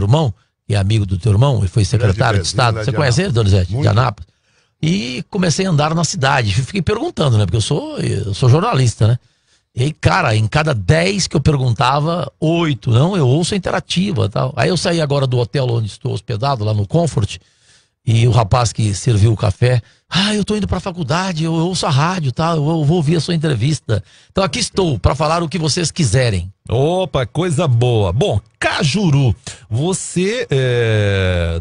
irmão, que é amigo do teu irmão, e foi secretário de Estado. Você conhece ele, Donizete? De Anápolis. E comecei a andar na cidade. Fiquei perguntando, né? Porque eu sou jornalista, né? E aí, cara, em cada 10 que eu perguntava, 8, não, eu ouço a Interativa e tal. Aí eu saí agora do hotel onde estou hospedado, lá no Comfort, e o rapaz que serviu o café, eu tô indo pra faculdade, eu ouço a rádio, tá? Eu vou ouvir a sua entrevista. Então aqui estou, para falar o que vocês quiserem. Opa, coisa boa. Bom, Cajuru, você,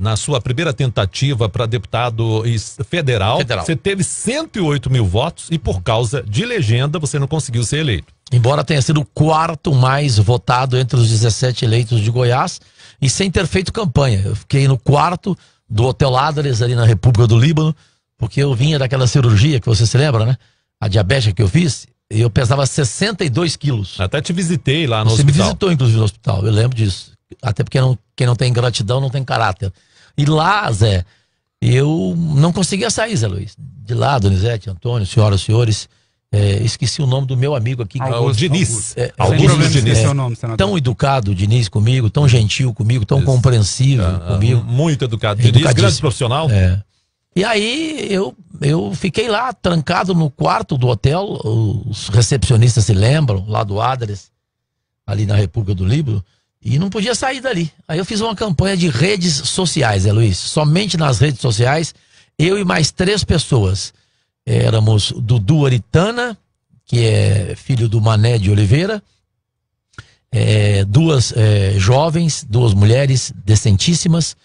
na sua primeira tentativa para deputado federal, você teve 108 mil votos e por causa de legenda você não conseguiu ser eleito. Embora tenha sido o quarto mais votado entre os 17 eleitos de Goiás e sem ter feito campanha. Eu fiquei no quarto do Hotel Adres, ali na República do Líbano, porque eu vinha daquela cirurgia que você se lembra, né? A diabética que eu fiz, e eu pesava 62 quilos. Até te visitei lá no hospital. Você me visitou, inclusive, no hospital, eu lembro disso. Até porque quem não tem gratidão não tem caráter. E lá, Zé, eu não conseguia sair, Zé Luiz. De lá, Donizete, Antônio, senhoras e senhores, esqueci o nome do meu amigo aqui. O Diniz. Augusto Diniz. Tão educado, Diniz, comigo, tão gentil comigo, tão compreensível comigo. Muito educado. Diniz, grande profissional. E aí eu fiquei lá, trancado no quarto do hotel, os recepcionistas se lembram, lá do Adres, ali na República do Líbano, e não podia sair dali. Aí eu fiz uma campanha de redes sociais, Luiz, somente nas redes sociais, eu e mais 3 pessoas. Éramos Dudu Aritana, que é filho do Mané de Oliveira, 2 jovens, 2 mulheres decentíssimas,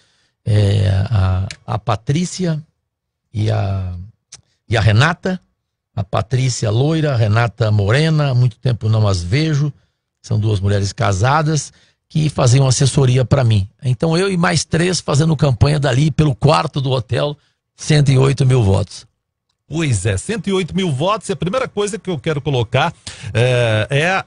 a Patrícia e a Renata. A Patrícia loira, a Renata morena, há muito tempo não as vejo. São 2 mulheres casadas que faziam assessoria para mim. Então eu e mais 3 fazendo campanha dali pelo quarto do hotel, 108 mil votos. Pois é, 108 mil votos. E a primeira coisa que eu quero colocar é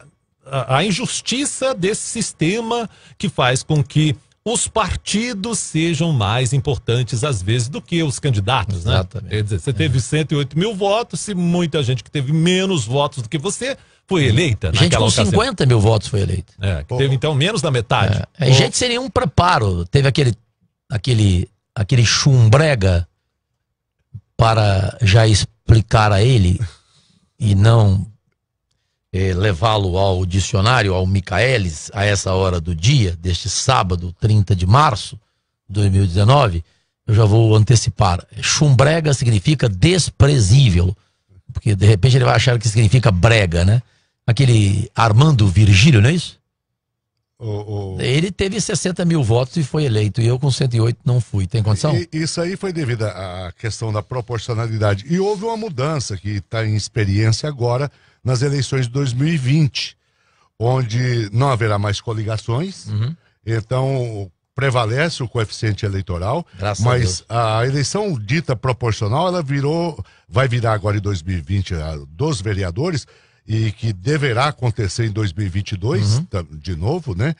a injustiça desse sistema que faz com que os partidos sejam mais importantes, às vezes, do que os candidatos, né? Exatamente. Quer dizer, você teve 108 mil votos e muita gente que teve menos votos do que você foi eleita naquela ocasião. Gente com 50 mil votos foi eleita. Que teve, então, menos da metade. Gente sem nenhum preparo. Teve aquele chumbrega para já explicar a ele e não levá-lo ao dicionário, ao Michaelis, a essa hora do dia, deste sábado, 30 de março de 2019, eu já vou antecipar. Chumbrega significa desprezível, porque de repente ele vai achar que significa brega, né? Aquele Armando Virgílio, não é isso? Ele teve 60 mil votos e foi eleito, e eu com 108 não fui. Tem condição? Isso aí foi devido à questão da proporcionalidade. E houve uma mudança que está em experiência agora nas eleições de 2020, onde não haverá mais coligações, então prevalece o coeficiente eleitoral, mas a eleição dita proporcional, vai virar agora em 2020 dos vereadores, e que deverá acontecer em 2022, de novo, né?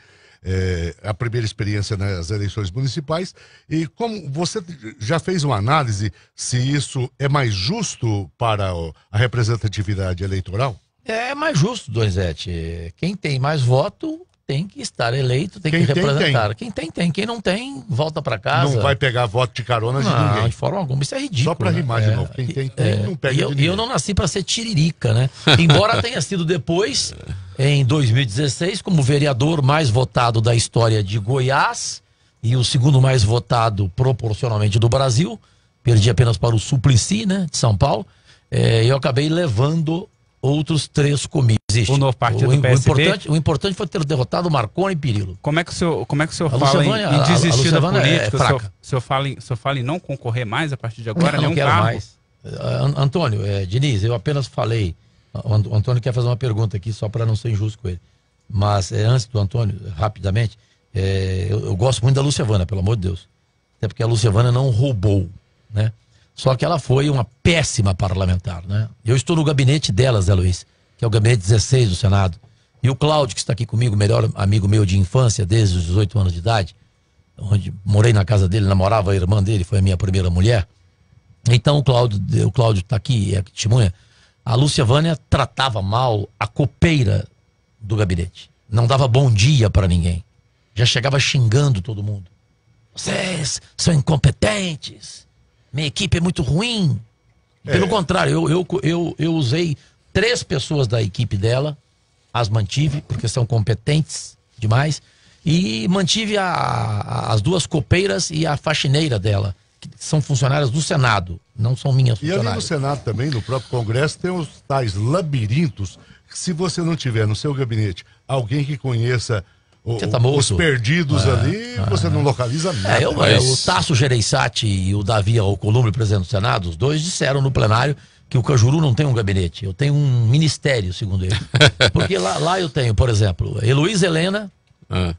A primeira experiência nas eleições municipais. E como você já fez uma análise se isso é mais justo para a representatividade eleitoral? É mais justo, Donizete. Quem tem mais voto tem que estar eleito, tem que representar. Quem tem. Quem não tem, volta para casa. Não vai pegar voto de carona de ninguém. Não, de forma alguma. Isso é ridículo. Só para rimar de novo. Quem tem, não pega de ninguém. E eu não nasci para ser tiririca, né? Embora tenha sido depois, em 2016, como vereador mais votado da história de Goiás e o segundo mais votado proporcionalmente do Brasil. Perdi apenas para o Suplicy, né, de São Paulo. Eu acabei levando outros 3 comigo. O novo partido do PSB. O importante foi ter derrotado Marconi e Pirillo. Como é que o senhor fala em desistir da política? O senhor fala em não concorrer mais a partir de agora? Não quero mais. Antônio, Diniz, eu apenas falei. O Antônio quer fazer uma pergunta aqui, só para não ser injusto com ele. Mas antes do Antônio, rapidamente, eu gosto muito da Luciavana, pelo amor de Deus. Até porque a Luciavana não roubou, né? Só que ela foi uma péssima parlamentar, né? Eu estou no gabinete dela, Zé Luiz, que é o gabinete 16 do Senado. E o Cláudio, que está aqui comigo, melhor amigo meu de infância, desde os 18 anos de idade, onde morei na casa dele, namorava a irmã dele, foi a minha primeira mulher. Então o Cláudio está aqui, é a testemunha. A Lúcia Vânia tratava mal a copeira do gabinete. Não dava bom dia para ninguém. já chegava xingando todo mundo. Vocês são incompetentes, minha equipe é muito ruim. Pelo contrário, eu usei 3 pessoas da equipe dela, as mantive, porque são competentes demais, e mantive as 2 copeiras e a faxineira dela, que são funcionárias do Senado, não são minhas funcionárias. E ali no Senado também, no próprio Congresso, tem os tais labirintos, que se você não tiver no seu gabinete alguém que conheça os perdidos ali, você não localiza nada. O Tasso Gereissati e o Davi Alcolumbre, presidente do Senado, os 2 disseram no plenário que o Cajuru não tem um gabinete, eu tenho um ministério, segundo ele. Porque lá eu tenho, por exemplo, Heloísa Helena,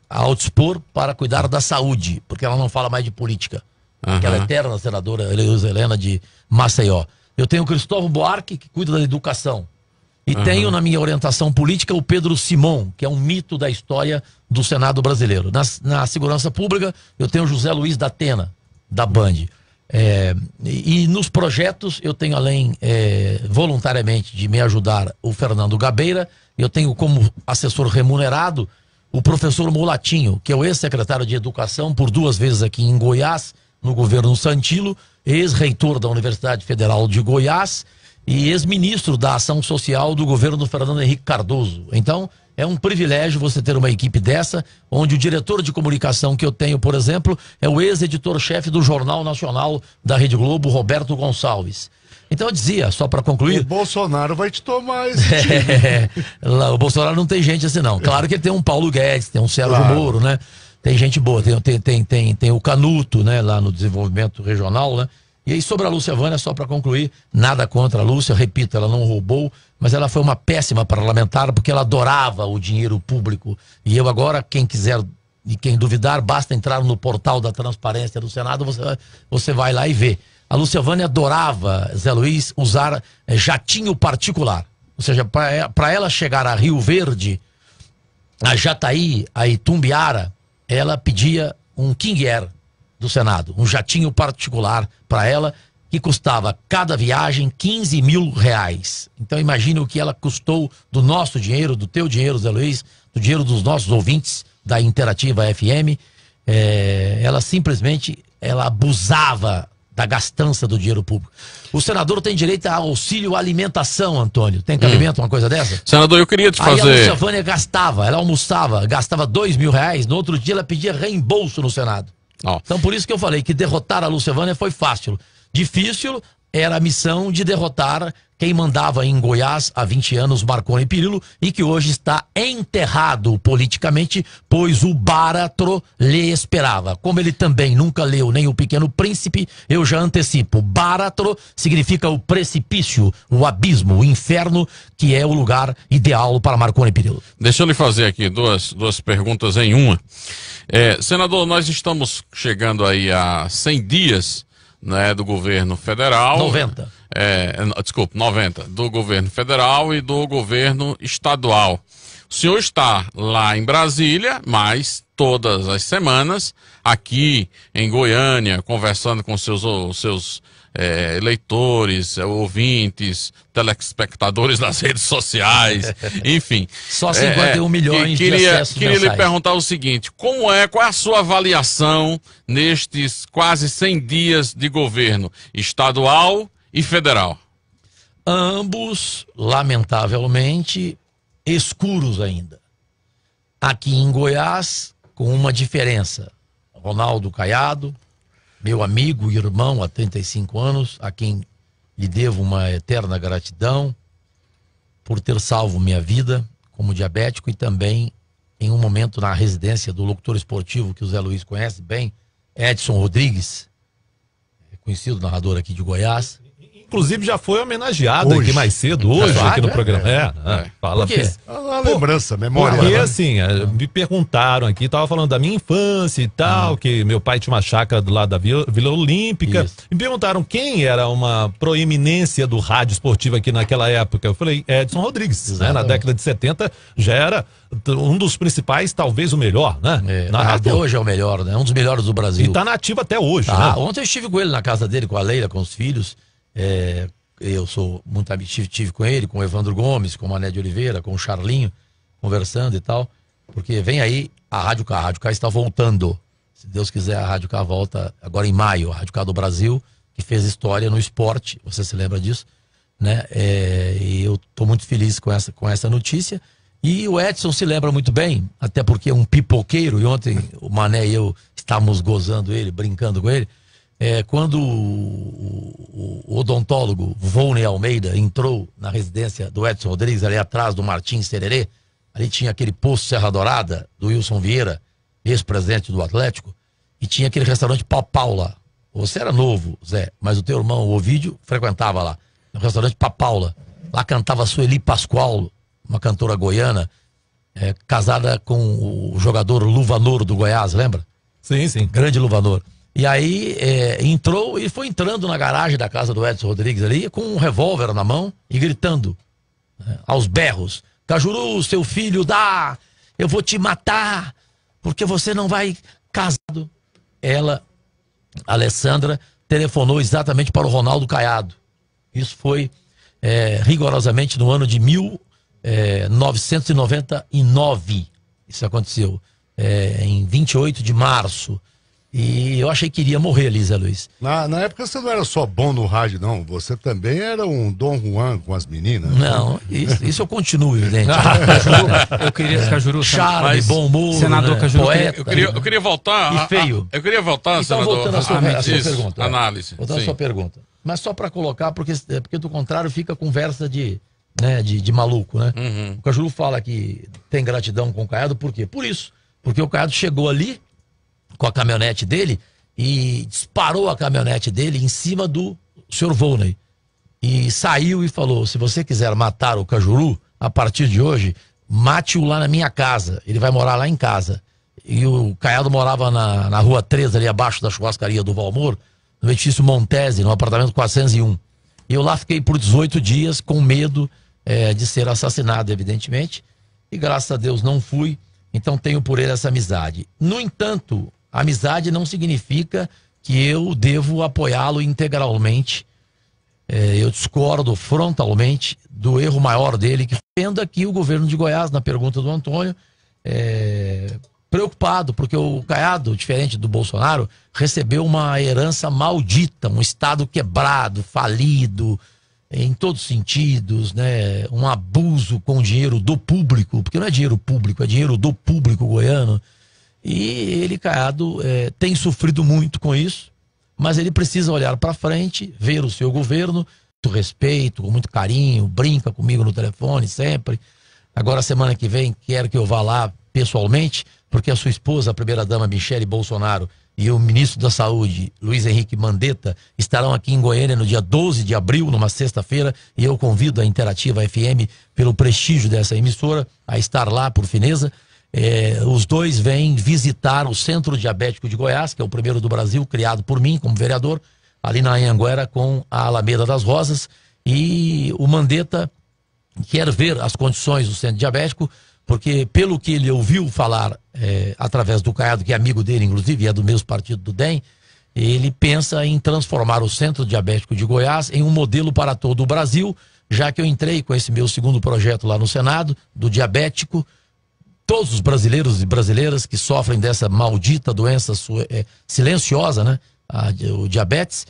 ao dispor para cuidar da saúde, porque ela não fala mais de política. Aquela eterna senadora Heloísa Helena de Maceió. Eu tenho o Cristóvão Buarque, que cuida da educação. E tenho na minha orientação política o Pedro Simon, que é um mito da história do Senado brasileiro. Na segurança pública, eu tenho o José Luiz da Atena, da Band. E nos projetos, eu tenho além, voluntariamente, de me ajudar, o Fernando Gabeira. Eu tenho como assessor remunerado o professor Mulatinho, que é o ex-secretário de Educação, por 2 vezes aqui em Goiás, no governo Santilo, ex-reitor da Universidade Federal de Goiás, e ex-ministro da Ação Social do governo do Fernando Henrique Cardoso. Então, é um privilégio você ter uma equipe dessa, onde o diretor de comunicação que eu tenho, por exemplo, é o ex-editor-chefe do Jornal Nacional da Rede Globo, Roberto Gonçalves. Então eu dizia, só para concluir... O Bolsonaro vai te tomar esse o Bolsonaro não tem gente assim, não. Claro que ele tem um Paulo Guedes, tem um Sérgio Moro, né? Tem gente boa, tem o Canuto, né? Lá no desenvolvimento regional, né? E aí, sobre a Lúcia Vânia, só para concluir, nada contra a Lúcia, repito, ela não roubou, mas ela foi uma péssima parlamentar porque ela adorava o dinheiro público. E eu agora, quem quiser e quem duvidar, basta entrar no portal da transparência do Senado, você vai lá e vê. A Lúcia Vânia adorava, Zé Luiz, usar jatinho particular. Ou seja, para ela chegar a Rio Verde, a Jataí, a Itumbiara, ela pedia um King Air do Senado, um jatinho particular para ela, que custava cada viagem R$15 mil. Então imagine o que ela custou do nosso dinheiro, do teu dinheiro, Zé Luiz, do dinheiro dos nossos ouvintes da Interativa FM. Ela simplesmente abusava da gastança do dinheiro público. O senador tem direito a auxílio alimentação, Antônio. Tem cabimento uma coisa dessa? Senador, eu queria te fazer... Aí a Lúcia Vânia ela almoçava, gastava R$2 mil, no outro dia ela pedia reembolso no Senado. Então por isso que eu falei que derrotar a Lúcia Vânia foi fácil. Difícil era a missão de derrotar quem mandava em Goiás há 20 anos, Marconi Perillo, e que hoje está enterrado politicamente, pois o Báratro lhe esperava. Como ele também nunca leu nem O Pequeno Príncipe, eu já antecipo. Báratro significa o precipício, o abismo, o inferno, que é o lugar ideal para Marconi Perillo. Deixa eu lhe fazer aqui duas perguntas em uma. Senador, nós estamos chegando aí a 100 dias, né, do governo federal. 90. 90. Do governo federal e do governo estadual. O senhor está lá em Brasília, mas todas as semanas, aqui em Goiânia, conversando com seus eleitores, ouvintes, telespectadores das redes sociais, enfim. Só 51 milhões de acessos Queria lhe perguntar o seguinte, qual é a sua avaliação nestes quase 100 dias de governo estadual e federal? Ambos, lamentavelmente, escuros ainda. Aqui em Goiás, com uma diferença. Ronaldo Caiado, meu amigo e irmão há 35 anos, a quem lhe devo uma eterna gratidão por ter salvo minha vida como diabético e também em um momento na residência do locutor esportivo que o Zé Luiz conhece bem, Edson Rodrigues, conhecido narrador aqui de Goiás. Inclusive já foi homenageado hoje, aqui mais cedo, hoje, aqui no programa. Fala. A lembrança, memória. Porque assim, me perguntaram aqui, tava falando da minha infância e tal, que meu pai tinha uma chácara do lado da Vila Olímpica. Isso. Me perguntaram quem era uma proeminência do rádio esportivo aqui naquela época. Eu falei, Edson Rodrigues, né? Na década de 70 já era um dos principais, talvez o melhor, né? Até hoje é o melhor, né? Um dos melhores do Brasil. E tá nativo até hoje, né? Ontem eu estive com ele na casa dele, com a Leila, com os filhos. Eu sou muito amigo, estive com ele, com o Evandro Gomes, com o Mané de Oliveira, com o Charlinho, conversando e tal. porque vem aí a Rádio K. A Rádio K está voltando. Se Deus quiser, a Rádio K volta agora em maio. A Rádio K do Brasil, que fez história no esporte, você se lembra disso, né? E eu estou muito feliz com essa notícia. E o Edson se lembra muito bem, até porque é um pipoqueiro, e ontem o Mané e eu estávamos gozando ele, brincando com ele. Quando o odontólogo Volney Almeida entrou na residência do Edson Rodrigues, ali atrás do Martins Sererê, ali tinha aquele posto Serra Dourada, do Wilson Vieira, ex-presidente do Atlético, e tinha aquele restaurante Papau lá. Você era novo, Zé, mas o teu irmão, o Ovídio, frequentava lá, no restaurante Papaula. Lá cantava a Sueli Pascoal, uma cantora goiana, casada com o jogador Luvanor do Goiás, lembra? Sim, sim. Grande Luvanor. E aí entrou e foi entrando na garagem da casa do Edson Rodrigues ali, com um revólver na mão e gritando, aos berros: Cajuru, seu filho dá, eu vou te matar, porque você não vai casado. Ela, Alessandra, telefonou exatamente para o Ronaldo Caiado. Isso foi rigorosamente no ano de 1999. Isso aconteceu em 28 de março. E eu achei que iria morrer ali, Zé Luiz. Na época você não era só bom no rádio, não. Você também era um Dom Juan com as meninas. Não, isso eu continuo, evidente. Eu queria, Cajuru, charme, bom humor, senador, né? Cajuru, poeta, eu queria voltar. E feio. Eu queria voltar, então, senador. Voltando à sua pergunta. Análise. Voltando à sua pergunta. Mas só para colocar, porque do contrário fica conversa de maluco, né? Uhum. O Cajuru fala que tem gratidão com o Caiado, por quê? Por isso. Porque o Caiado chegou ali com a caminhonete dele e disparou a caminhonete dele em cima do Sr. Volney. E saiu e falou: se você quiser matar o Cajuru, a partir de hoje, mate-o lá na minha casa. Ele vai morar lá em casa. E o Caiado morava na rua 3, ali abaixo da churrascaria do Valmor, no edifício Montese, no apartamento 401. E eu lá fiquei por 18 dias com medo de ser assassinado, evidentemente. E graças a Deus não fui. Então tenho por ele essa amizade. No entanto, amizade não significa que eu devo apoiá-lo integralmente. Eu discordo frontalmente do erro maior dele, que tendo aqui o governo de Goiás, na pergunta do Antônio, preocupado, porque o Caiado, diferente do Bolsonaro, recebeu uma herança maldita, um Estado quebrado, falido, em todos os sentidos, né? Um abuso com o dinheiro do público, porque não é dinheiro público, é dinheiro do público goiano. E ele, Caiado, tem sofrido muito com isso, mas ele precisa olhar para frente, ver o seu governo, com respeito, com muito carinho, brinca comigo no telefone sempre. Agora, semana que vem, quero que eu vá lá pessoalmente, porque a sua esposa, a primeira-dama Michele Bolsonaro, e o ministro da Saúde, Luiz Henrique Mandetta, estarão aqui em Goiânia no dia 12 de abril, numa sexta-feira, e eu convido a Interativa FM, pelo prestígio dessa emissora, a estar lá por fineza. Os dois vêm visitar o Centro Diabético de Goiás, que é o primeiro do Brasil, criado por mim como vereador, ali na Anhanguera com a Alameda das Rosas, e o Mandetta quer ver as condições do Centro Diabético, porque pelo que ele ouviu falar através do Caiado, que é amigo dele, inclusive, e é do mesmo partido do DEM, ele pensa em transformar o Centro Diabético de Goiás em um modelo para todo o Brasil, já que eu entrei com esse meu segundo projeto lá no Senado, do diabético. Todos os brasileiros e brasileiras que sofrem dessa maldita doença silenciosa, né? O diabetes,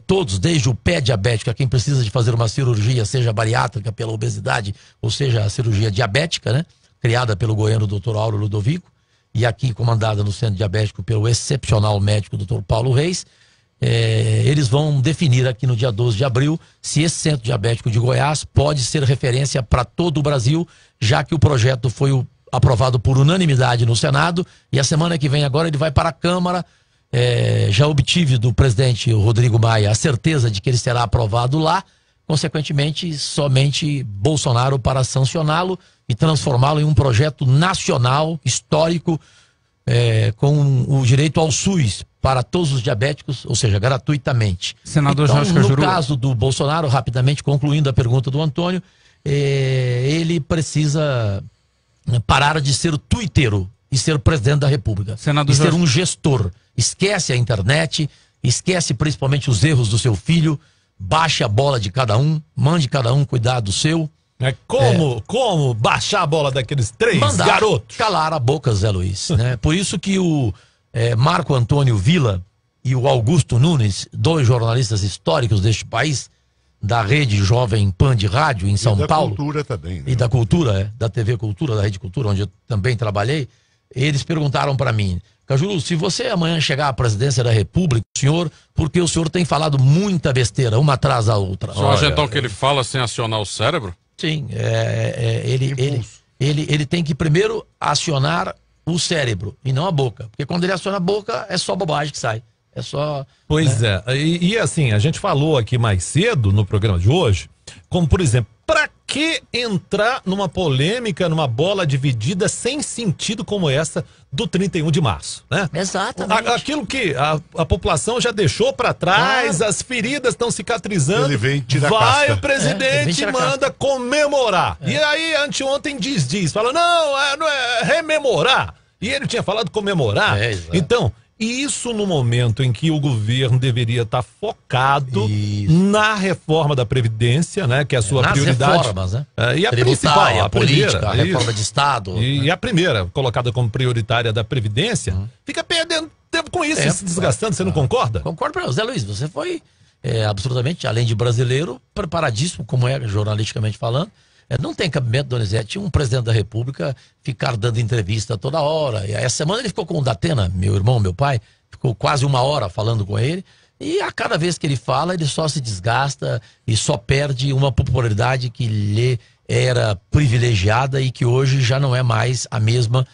todos, desde o pé diabético, a quem precisa de fazer uma cirurgia, seja bariátrica pela obesidade, ou seja, a cirurgia diabética, né? Criada pelo goiano Dr. Auro Ludovico, e aqui comandada no Centro Diabético pelo excepcional médico Dr. Paulo Reis. Eles vão definir aqui no dia 12 de abril se esse Centro Diabético de Goiás pode ser referência para todo o Brasil, já que o projeto foi aprovado por unanimidade no Senado, e a semana que vem agora ele vai para a Câmara. Já obtive do presidente Rodrigo Maia a certeza de que ele será aprovado lá, consequentemente somente Bolsonaro para sancioná-lo e transformá-lo em um projeto nacional, histórico, com o direito ao SUS para todos os diabéticos, ou seja, gratuitamente. Senador então, Jorge Cajuru, no caso do Bolsonaro, rapidamente concluindo a pergunta do Antônio, ele precisa parar de ser tuiteiro e ser presidente da República. Senador e ser Jorge... um gestor. Esquece a internet, esquece principalmente os erros do seu filho, baixe a bola de cada um, mande cada um cuidar do seu, Como baixar a bola daqueles três garotos? Calar a boca, Zé Luiz, né? Por isso que o Marco Antônio Villa e o Augusto Nunes, dois jornalistas históricos deste país, da Rede Jovem Pan de Rádio em São Paulo. E da Cultura também. Né? E da Cultura, da TV Cultura, da Rede Cultura, onde eu também trabalhei. Eles perguntaram para mim: Cajuru, se você amanhã chegar à presidência da República, senhor, porque o senhor tem falado muita besteira, uma atrás da outra. Só agentar o que ele fala sem acionar o cérebro? Sim, ele tem que primeiro acionar o cérebro e não a boca. Porque quando ele aciona a boca, é só bobagem que sai. É só. Pois é. E assim, a gente falou aqui mais cedo no programa de hoje, como por exemplo, pra que entrar numa polêmica, numa bola dividida sem sentido como essa do 31 de março, né? Exatamente. Aquilo que a população já deixou pra trás, as feridas estão cicatrizando. Ele vem tirar Vai casca. o presidente e manda comemorar. E aí, anteontem fala, não é rememorar. E ele tinha falado comemorar. Então, isso no momento em que o governo deveria estar focado na reforma da Previdência, né? Que é a sua prioridade. Reformas, né? E a principal, a política, primeira, a reforma de Estado. E a primeira, colocada como prioritária da Previdência, fica perdendo tempo com isso, se desgastando, você não concorda? Concordo, Zé Luiz, você foi absolutamente, além de brasileiro, preparadíssimo, como é jornalisticamente falando. Não tem cabimento, Donizete, um presidente da República ficar dando entrevista toda hora. E essa semana ele ficou com o Datena, meu irmão, meu pai, ficou quase uma hora falando com ele. E a cada vez que ele fala, ele só se desgasta e só perde uma popularidade que lhe era privilegiada e que hoje já não é mais a mesma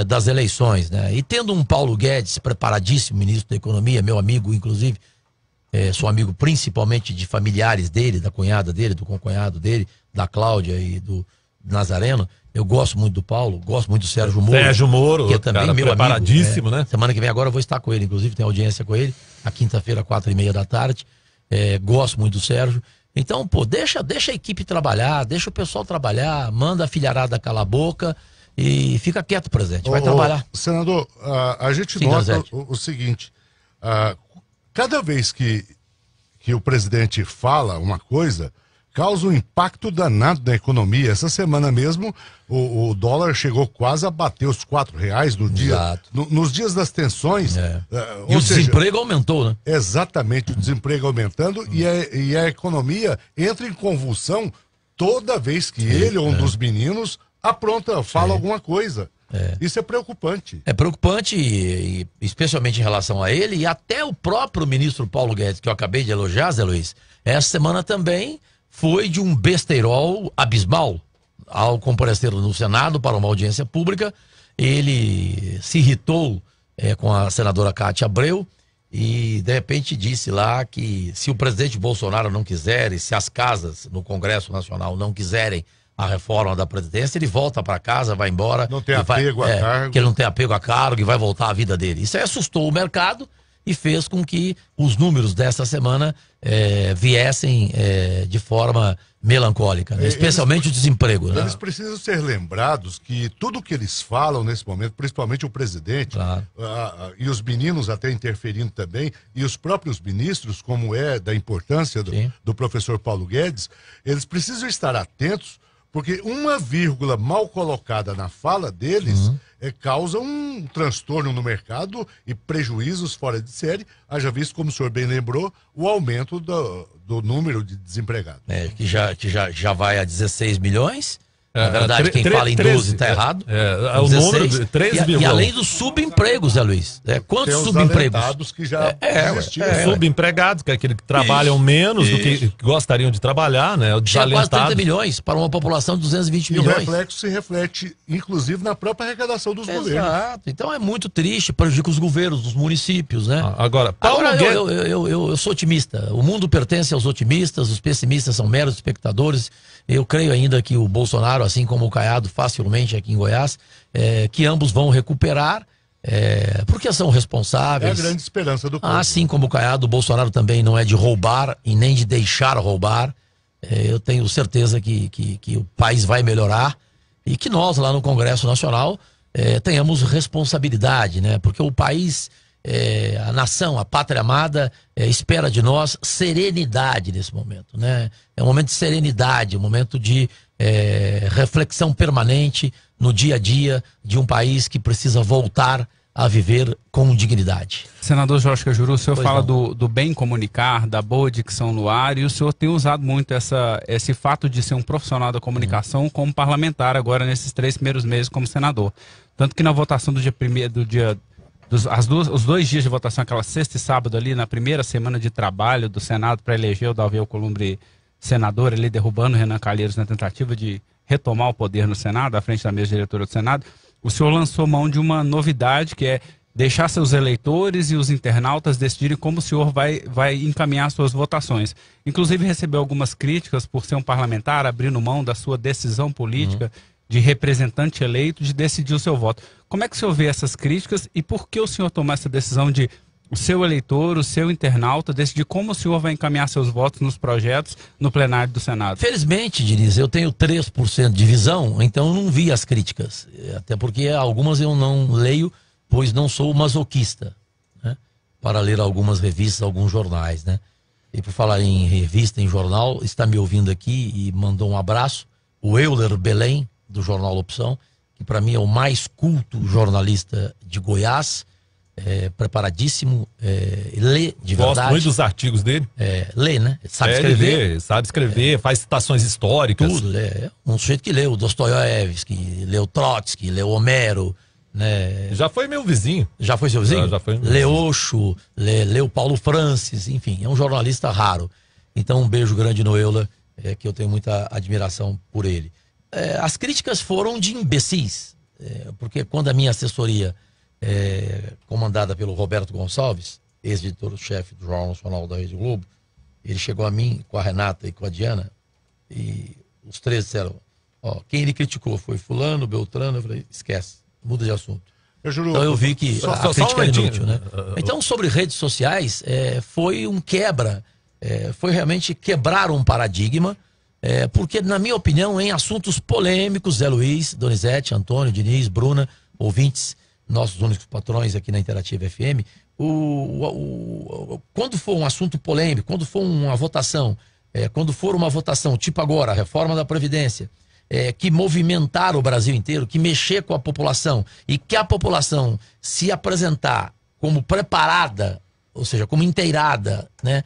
das eleições, né? E tendo um Paulo Guedes preparadíssimo, ministro da Economia, meu amigo, inclusive, sou amigo principalmente de familiares dele, da cunhada dele, do concunhado dele, da Cláudia e do Nazareno. Eu gosto muito do Paulo, gosto muito do Sérgio Moro. Sérgio Moro, que é também cara, meu preparadíssimo, amigo, né? Semana que vem agora eu vou estar com ele, inclusive tem audiência com ele, na quinta-feira, 4h30 da tarde. Gosto muito do Sérgio. Então, deixa a equipe trabalhar, deixa o pessoal trabalhar, manda a filharada calar a boca e fica quieto, presidente, vai trabalhar. Senador, a gente nota o seguinte, cada vez que o presidente fala uma coisa, causa um impacto danado na economia. Essa semana mesmo, o dólar chegou quase a bater os R$4 no dia. Nos dias das tensões. E o desemprego aumentou, né? Exatamente, o desemprego aumentando e a economia entra em convulsão toda vez que ele ou um dos meninos fala alguma coisa. Isso é preocupante. É preocupante, e especialmente em relação a ele e até o próprio ministro Paulo Guedes, que eu acabei de elogiar, Zé Luiz, essa semana também foi de um besteirol abismal. Ao comparecer no Senado para uma audiência pública, ele se irritou com a senadora Cátia Abreu e de repente disse lá que se o presidente Bolsonaro não quiser e se as casas no Congresso Nacional não quiserem a reforma da Previdência, ele volta para casa, vai embora. Não tem apego a cargo. Que ele não tem apego a cargo e vai voltar à vida dele. Isso aí assustou o mercado e fez com que os números dessa semana viessem de forma melancólica, né? Especialmente o desemprego. Né? Eles precisam ser lembrados que tudo que eles falam nesse momento, principalmente o presidente, e os meninos até interferindo também, e os próprios ministros, como da importância do professor Paulo Guedes, eles precisam estar atentos, porque uma vírgula mal colocada na fala deles causa um transtorno no mercado e prejuízos fora de série. Haja visto, como o senhor bem lembrou, o aumento do número de desempregados. Que já vai a 16 milhões. Na verdade, quem fala em 12 está errado. O número de 13,1. E além dos subempregos, Zé Luiz. Quantos subempregos? Que já subempregados, que é aqueles que trabalham menos do que gostariam de trabalhar, né? Chega quase 30 milhões para uma população de 220 milhões. E o reflexo se reflete, inclusive, na própria arrecadação dos governos. Exato. Então é muito triste, prejudica os governos, os municípios, né? Agora eu sou otimista. O mundo pertence aos otimistas, os pessimistas são meros espectadores. Eu creio ainda que o Bolsonaro, assim como o Caiado, facilmente aqui em Goiás, que ambos vão recuperar, porque são responsáveis. É a grande esperança do povo. Assim como o Caiado, o Bolsonaro também não é de roubar e nem de deixar roubar. Eu tenho certeza que o país vai melhorar e que nós, lá no Congresso Nacional, tenhamos responsabilidade, né? Porque o país, a nação, a pátria amada, espera de nós serenidade nesse momento, né? É um momento de serenidade, um momento de reflexão permanente no dia a dia de um país que precisa voltar a viver com dignidade. Senador Jorge Cajuru, o senhor fala do bem comunicar, da boa dicção no ar, e o senhor tem usado muito esse fato de ser um profissional da comunicação como parlamentar agora nesses 3 primeiros meses como senador. Tanto que na votação do dia 1º, os 2 dias de votação, aquela sexta e sábado ali, na primeira semana de trabalho do Senado para eleger o Davi Alcolumbre senador, ali derrubando o Renan Calheiros na tentativa de retomar o poder no Senado, à frente da mesa diretora do Senado, o senhor lançou mão de uma novidade, que é deixar seus eleitores e os internautas decidirem como o senhor vai encaminhar suas votações. Inclusive recebeu algumas críticas por ser um parlamentar, abrindo mão da sua decisão política de representante eleito, de decidir o seu voto. Como é que o senhor vê essas críticas e por que o senhor tomou essa decisão de o seu eleitor, o seu internauta, decidir como o senhor vai encaminhar seus votos nos projetos no plenário do Senado? Felizmente, Diniz, eu tenho 3% de visão, então não vi as críticas. Até porque algumas eu não leio, pois não sou masoquista, né? Para ler algumas revistas, alguns jornais, né? E por falar em revista, em jornal, está me ouvindo aqui e mandou um abraço, o Euler Belém, do jornal Opção, que para mim é o mais culto jornalista de Goiás, preparadíssimo, lê de verdade. Gosto muito dos artigos dele. Lê, né? Sabe escrever. Ele lê, sabe escrever, faz citações históricas. Tudo, um sujeito que leu Dostoiévski, leu Trotsky, leu Homero, né? Já foi meu vizinho. Já foi seu vizinho? Já foi meu Leu Osho, leu Paulo Francis, enfim, é um jornalista raro. Então um beijo grande no Euler, que eu tenho muita admiração por ele. As críticas foram de imbecis, porque quando a minha assessoria, comandada pelo Roberto Gonçalves, ex-editor-chefe do Jornal Nacional da Rede Globo, ele chegou a mim com a Renata e com a Diana, e os 3 disseram, quem ele criticou foi fulano, Beltrano. Eu falei, esquece, muda de assunto. Então eu vi que a crítica era inútil, né? Então, sobre redes sociais, foi um quebra, foi realmente quebrar um paradigma, porque, na minha opinião, em assuntos polêmicos, Zé Luiz, Donizete, Antônio, Diniz, Bruna, ouvintes, nossos únicos patrões aqui na Interativa FM, quando for um assunto polêmico, quando for uma votação, quando for uma votação tipo agora, a reforma da Previdência, que movimentar o Brasil inteiro, que mexer com a população e que a população se apresentar como preparada, ou seja, como inteirada, né,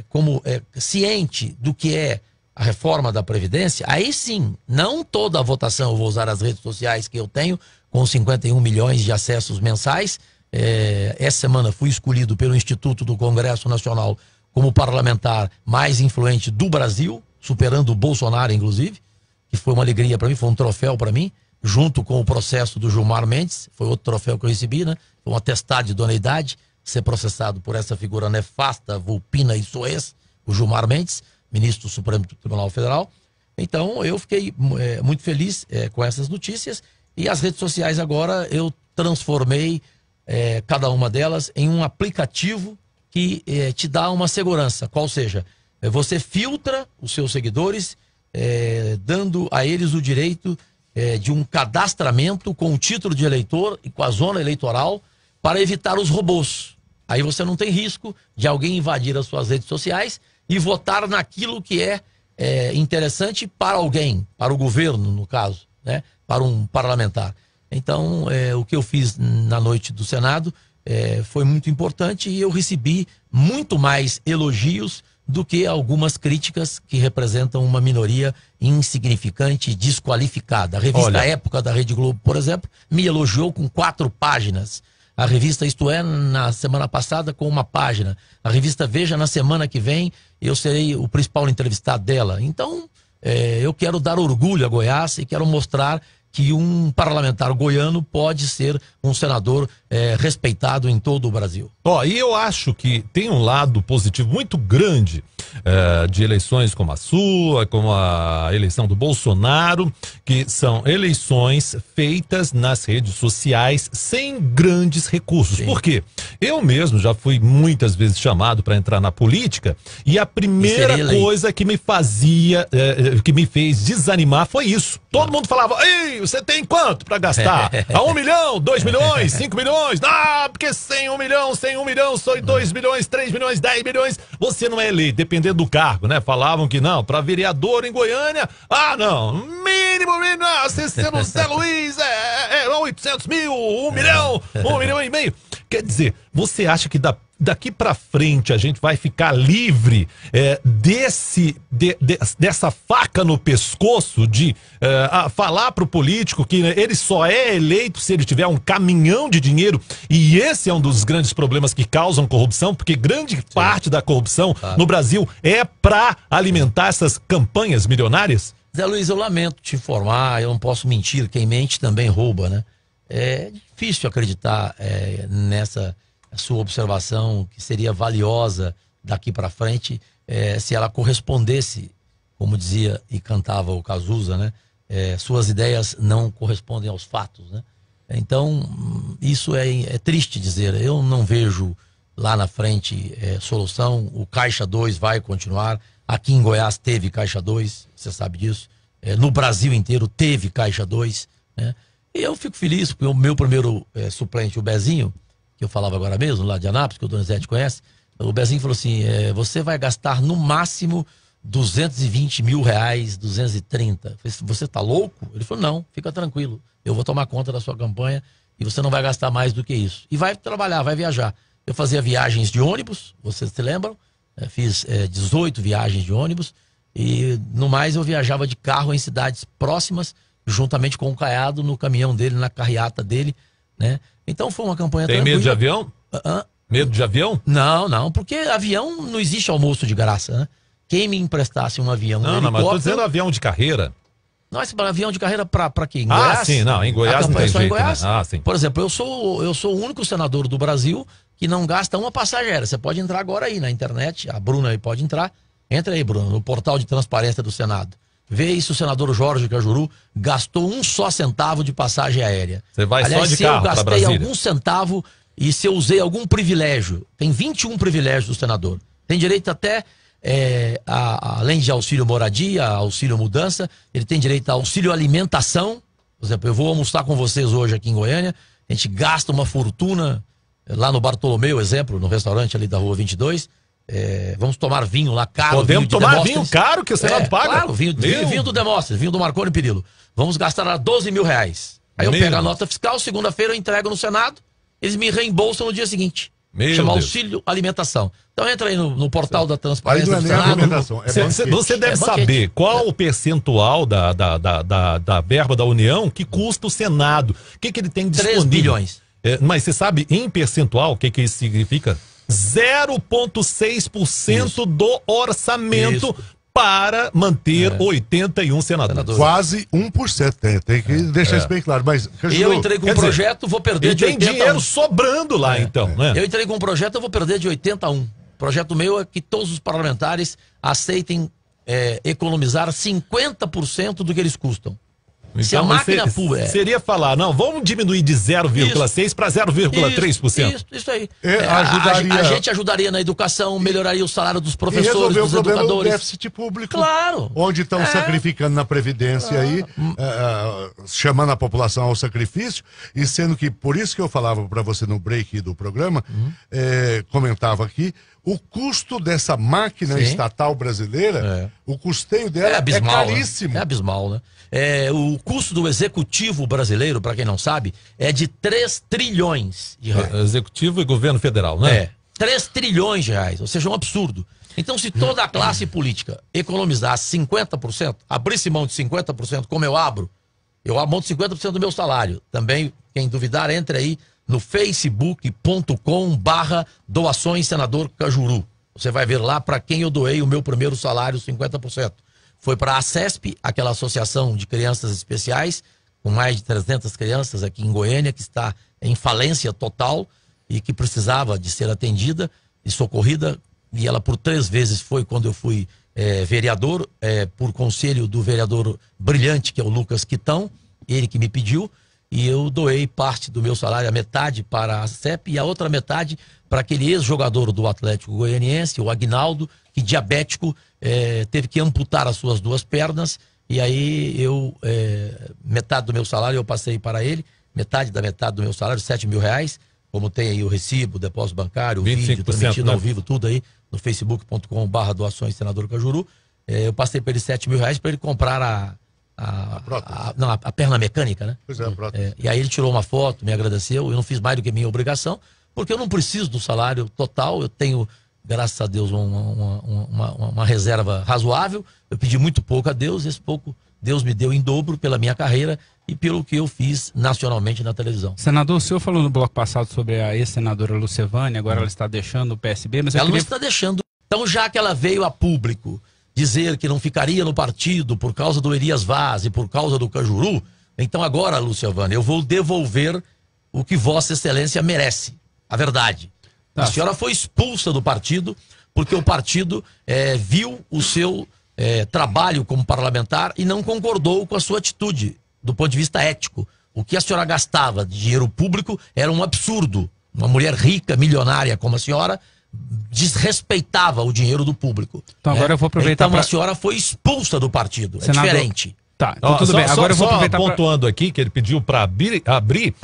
como ciente do que é a reforma da Previdência, aí sim, não toda a votação eu vou usar as redes sociais que eu tenho, com 51 milhões de acessos mensais. Essa semana fui escolhido pelo Instituto do Congresso Nacional como parlamentar mais influente do Brasil, superando o Bolsonaro, inclusive, que foi uma alegria para mim, foi um troféu para mim, junto com o processo do Gilmar Mendes, foi outro troféu que eu recebi, né? Foi um atestado de idoneidade, ser processado por essa figura nefasta, vulpina e soez, o Gilmar Mendes, ministro do Supremo Tribunal Federal. Então eu fiquei muito feliz com essas notícias, e as redes sociais agora eu transformei cada uma delas em um aplicativo que te dá uma segurança, qual seja, você filtra os seus seguidores, dando a eles o direito de um cadastramento com o título de eleitor e com a zona eleitoral para evitar os robôs. Aí você não tem risco de alguém invadir as suas redes sociais e votar naquilo que é interessante para alguém, para o governo, no caso, né? Para um parlamentar. Então, o que eu fiz na noite do Senado foi muito importante, e eu recebi muito mais elogios do que algumas críticas que representam uma minoria insignificante e desqualificada. A revista Época da Rede Globo, por exemplo, me elogiou com 4 páginas. A revista Isto É, na semana passada, com 1 página. A revista Veja, na semana que vem, eu serei o principal entrevistado dela. Então, eu quero dar orgulho a Goiás e quero mostrar que um parlamentar goiano pode ser um senador respeitado em todo o Brasil. E eu acho que tem um lado positivo muito grande de eleições como a sua, como a eleição do Bolsonaro, que são eleições feitas nas redes sociais sem grandes recursos. Sim. Por quê? Eu mesmo já fui muitas vezes chamado para entrar na política e a primeira coisa que me fazia, que me fez desanimar foi isso. Todo mundo falava: ei, você tem quanto para gastar? A 1 milhão, 2 milhões, 5 milhões? Ah, porque sem 1 milhão, sem 1 milhão, só 2 milhões, 3 milhões, 10 milhões, você não é eleito, dependendo do cargo, né? Falavam que não, para vereador em Goiânia, não, mínimo, Zé Luiz, 800 mil, 1 milhão, 1 milhão e meio. Quer dizer, você acha que daqui para frente a gente vai ficar livre dessa faca no pescoço de falar para o político que ele só é eleito se ele tiver um caminhão de dinheiro? E esse é um dos grandes problemas que causam corrupção, porque grande parte da corrupção no Brasil é para alimentar essas campanhas milionárias. Zé Luiz, eu lamento te informar, eu não posso mentir, quem mente também rouba, né? É difícil acreditar nessa sua observação, que seria valiosa daqui para frente, se ela correspondesse, como dizia e cantava o Cazuza, né? Suas ideias não correspondem aos fatos, né? Então, isso é triste dizer. Eu não vejo lá na frente solução. O Caixa 2 vai continuar. Aqui em Goiás teve Caixa 2, você sabe disso. No Brasil inteiro teve Caixa 2, né? E eu fico feliz, porque o meu primeiro suplente, o Bezinho, que eu falava agora mesmo, lá de Anápolis, que o Donizete conhece, o Bezinho falou assim: você vai gastar no máximo 220 mil reais, 230. Eu falei: você tá louco? Ele falou: não, fica tranquilo, eu vou tomar conta da sua campanha e você não vai gastar mais do que isso. E vai trabalhar, vai viajar. Eu fazia viagens de ônibus, vocês se lembram? Fiz 18 viagens de ônibus e no mais eu viajava de carro em cidades próximas, juntamente com o Caiado, no caminhão dele, na carreata dele, né? Então foi uma campanha tranquila. Tem medo de avião? Medo de avião? Não, porque avião não existe almoço de graça, né? Quem me emprestasse um avião, Não, mas tô dizendo avião de carreira. Não, esse avião de carreira pra quê? Em Goiás? Sim, não, em Goiás não tem jeito, né? Sim. Por exemplo, eu sou o único senador do Brasil que não gasta uma passagem aérea. Você pode entrar agora aí na internet, a Bruna aí pode entrar. Entra aí, Bruna, no portal de transparência do Senado. Vê aí se o senador Jorge Cajuru gastou um só centavo de passagem aérea. Você vai Aliás, só de se carro eu pra gastei Brasília. algum centavo e se eu usei algum privilégio, tem 21 privilégios do senador. Tem direito até, além de auxílio moradia, auxílio mudança, ele tem direito a auxílio alimentação. Por exemplo, eu vou almoçar com vocês hoje aqui em Goiânia, a gente gasta uma fortuna lá no Bartolomeu, exemplo, no restaurante ali da Rua 22, vamos tomar vinho lá caro. Podemos tomar vinho caro que o Senado paga? Claro, vinho do Demóstenes, vinho do Marconi Perillo. Vamos gastar lá 12 mil reais. Aí eu pego a nota fiscal, segunda-feira eu entrego no Senado, eles me reembolsam no dia seguinte. Chama auxílio alimentação. Então entra aí no portal da transparência do Senado. Você deve saber qual o percentual da verba da União que custa o Senado. O que ele tem disponível? 3 bilhões. Mas você sabe em percentual o que isso significa? 0,6% do orçamento para manter 81 senadores. Quase 1%. Tem que deixar isso bem claro. Mas, e eu entrei com um projeto, vou perder de 81. Tem dinheiro sobrando lá, então, né? Eu entrei com um projeto, eu vou perder de 81. O projeto meu é que todos os parlamentares aceitem economizar 50% do que eles custam. Então, se a máquina seria falar, não, vamos diminuir de 0,6 para 0,3%. Isso aí. A gente ajudaria na educação, melhoraria o salário dos professores, dos educadores. Do déficit público. Claro. Onde estão sacrificando na Previdência aí, chamando a população ao sacrifício, e sendo que, por isso que eu falava para você no break do programa, comentava aqui, o custo dessa máquina estatal brasileira, o custeio dela é caríssimo. Né? É abismal, né? O custo do executivo brasileiro, para quem não sabe, é de 3 trilhões de reais. Executivo e governo federal, né? 3 trilhões de reais, ou seja, um absurdo. Então, se toda a classe política economizasse 50%, abrisse mão de 50%, como eu abro mão de 50% do meu salário. Também, quem duvidar, entre aí no facebook.com/doações senador Cajuru. Você vai ver lá para quem eu doei o meu primeiro salário, 50%. Foi para a CESP, aquela associação de crianças especiais, com mais de 300 crianças aqui em Goiânia, que está em falência total e que precisava de ser atendida e socorrida e ela por 3 vezes foi quando eu fui vereador, por conselho do vereador brilhante, que é o Lucas Quitão, ele que me pediu, e eu doei parte do meu salário, a metade para a CEP e a outra metade para aquele ex-jogador do Atlético Goianiense, o Aguinaldo, que diabético, teve que amputar as suas 2 pernas, e aí metade do meu salário eu passei para ele, metade do meu salário, R$7.000, como tem aí o recibo, o depósito bancário, o vídeo transmitido ao vivo, tudo aí, no facebook.com/doações Senador Cajuru. Eu passei para ele R$7.000 para ele comprar a perna mecânica, né? Pois é, a prótese. E aí ele tirou uma foto, me agradeceu, eu não fiz mais do que minha obrigação, porque eu não preciso do salário total, eu tenho, graças a Deus, uma reserva razoável, eu pedi muito pouco a Deus, esse pouco Deus me deu em dobro pela minha carreira e pelo que eu fiz nacionalmente na televisão. Senador, o senhor falou no bloco passado sobre a ex-senadora Lucevânia, agora ela está deixando o PSB, mas ela não está deixando. Então, já que ela veio a público dizer que não ficaria no partido por causa do Elias Vaz e por causa do Cajuru, então agora, Lucevânia, eu vou devolver o que Vossa Excelência merece, a verdade. Tá. A senhora foi expulsa do partido porque o partido viu o seu trabalho como parlamentar e não concordou com a sua atitude do ponto de vista ético. O que a senhora gastava de dinheiro público era um absurdo. Uma mulher rica, milionária como a senhora, desrespeitava o dinheiro do público. Então agora eu vou aproveitar. Então a senhora foi expulsa do partido. Senador... É diferente. Tá, então tudo bem. Agora eu vou aproveitar pontuando aqui que ele pediu para abrir. Abre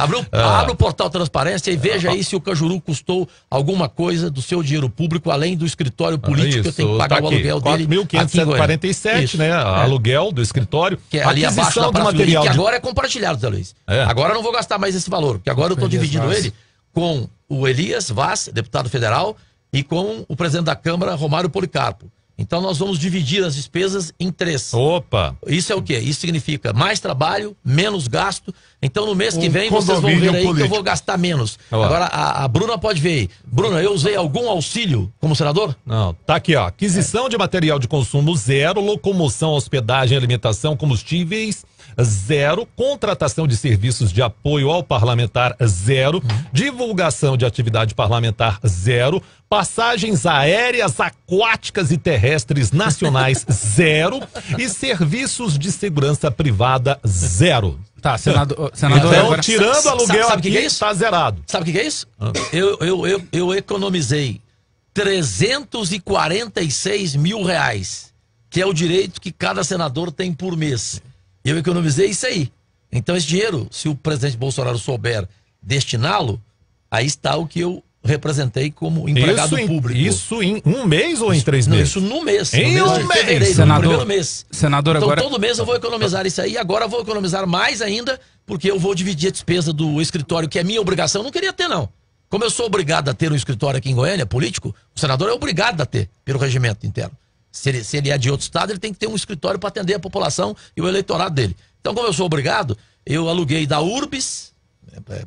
o portal Transparência e veja aí se o Cajuru custou alguma coisa do seu dinheiro público, além do escritório político, que eu tenho que pagar o aluguel dele. 4.547, né? Aluguel do escritório. Que é ali abaixo da material que agora é compartilhado, Zé Luiz. Agora eu não vou gastar mais esse valor, porque agora eu estou dividindo ele com o Elias Vaz, deputado federal, e com o presidente da Câmara, Romário Policarpo. Então nós vamos dividir as despesas em 3. Opa! Isso é o quê? Isso significa mais trabalho, menos gasto. Então no mês que vem vocês vão ver aí que eu vou gastar menos. Agora a Bruna pode ver aí. Bruna, eu usei algum auxílio como senador? Não, tá aqui ó. Aquisição de material de consumo 0, locomoção, hospedagem, alimentação, combustíveis 0, contratação de serviços de apoio ao parlamentar 0, divulgação de atividade parlamentar 0, passagens aéreas, aquáticas e terrestres nacionais 0 e serviços de segurança privada 0. Tá, senador então, agora... tirando aluguel sabe aqui, é isso? tá zerado. Sabe o que é isso? Eu economizei R$346.000, que é o direito que cada senador tem por mês. Eu economizei isso aí. Então esse dinheiro, se o presidente Bolsonaro souber destiná-lo, aí está o que eu representei como empregado público. Isso em um mês ou em 3 meses? Isso no mês. Em no mês um mês. Fevereiro, Senador, no primeiro mês. Senador, então agora... todo mês eu vou economizar isso aí. Agora eu vou economizar mais ainda, porque eu vou dividir a despesa do escritório, que é minha obrigação. Eu não queria ter, não. Como eu sou obrigado a ter um escritório aqui em Goiânia, político, o senador é obrigado a ter, pelo regimento interno. Se ele é de outro estado, ele tem que ter um escritório para atender a população e o eleitorado dele. Então, como eu sou obrigado, eu aluguei da Urbis,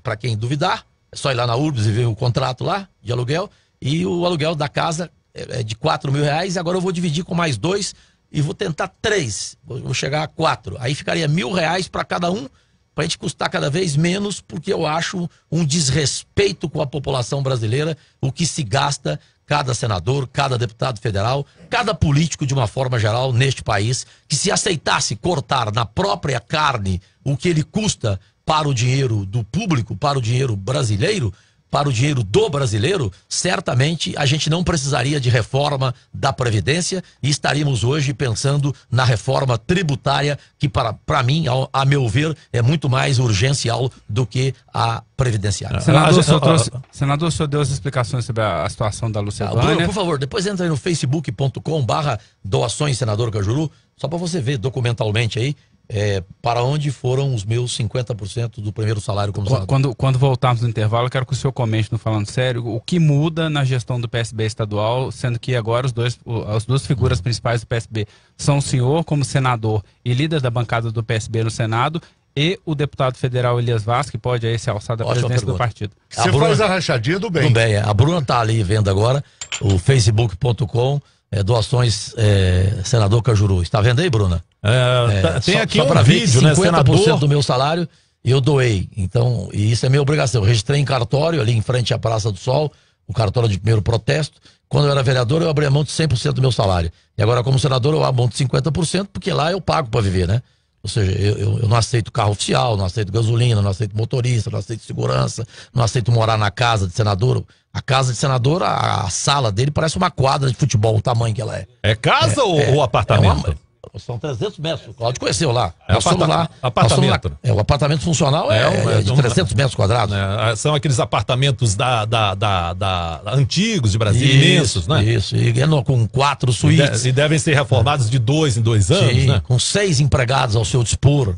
para quem duvidar, é só ir lá na Urbis e ver o contrato lá de aluguel, e o aluguel da casa é de R$4.000, agora eu vou dividir com mais 2 e vou tentar 3, vou chegar a 4. Aí ficaria R$1.000 para cada um, para a gente custar cada vez menos, porque eu acho um desrespeito com a população brasileira o que se gasta cada senador, cada deputado federal, cada político de uma forma geral neste país, que se aceitasse cortar na própria carne o que ele custa para o dinheiro do público, para o dinheiro brasileiro, para o dinheiro do brasileiro, certamente a gente não precisaria de reforma da Previdência e estaríamos hoje pensando na reforma tributária, que para mim, a meu ver, é muito mais urgencial do que a previdenciária. Senador, o senhor deu as explicações sobre a situação da Lucevânia. Bruno, por favor, depois entra aí no facebook.com/doações Senador Cajuru, só para você ver documentalmente aí, para onde foram os meus 50% do primeiro salário como senador. Quando voltarmos no intervalo, eu quero que o senhor comente, no Falando Sério, o que muda na gestão do PSB estadual, sendo que agora as duas figuras principais do PSB são o senhor como senador e líder da bancada do PSB no Senado e o deputado federal Elias Vaz, que pode aí ser alçado à presidência do partido. Você faz a rachadinha do bem. Do bem, a Bruna tá ali vendo agora, o facebook.com, doações Senador Cajuru. Está vendo aí, Bruna? Tem aqui só um vídeo, né? 50% Senador do meu salário eu doei. Então, e isso é minha obrigação. Eu registrei em cartório ali em frente à Praça do Sol, o cartório de primeiro protesto, Quando eu era vereador, eu abria mão de 100% do meu salário. E agora, como senador, eu abro mão de 50%, porque lá eu pago para viver, né? Ou seja, eu não aceito carro oficial, não aceito gasolina, não aceito motorista, não aceito segurança, não aceito morar na casa de senador. A casa de senador, a sala dele parece uma quadra de futebol, o tamanho que ela é. É casa ou apartamento? São 300 metros. O Cláudio conheceu lá. Apartamento. O apartamento funcional é de 300 metros quadrados. São aqueles apartamentos antigos de Brasília, imensos, né? Isso, e com 4 suítes. E devem ser reformados de 2 em 2 anos, sim, né? Com 6 empregados ao seu dispor.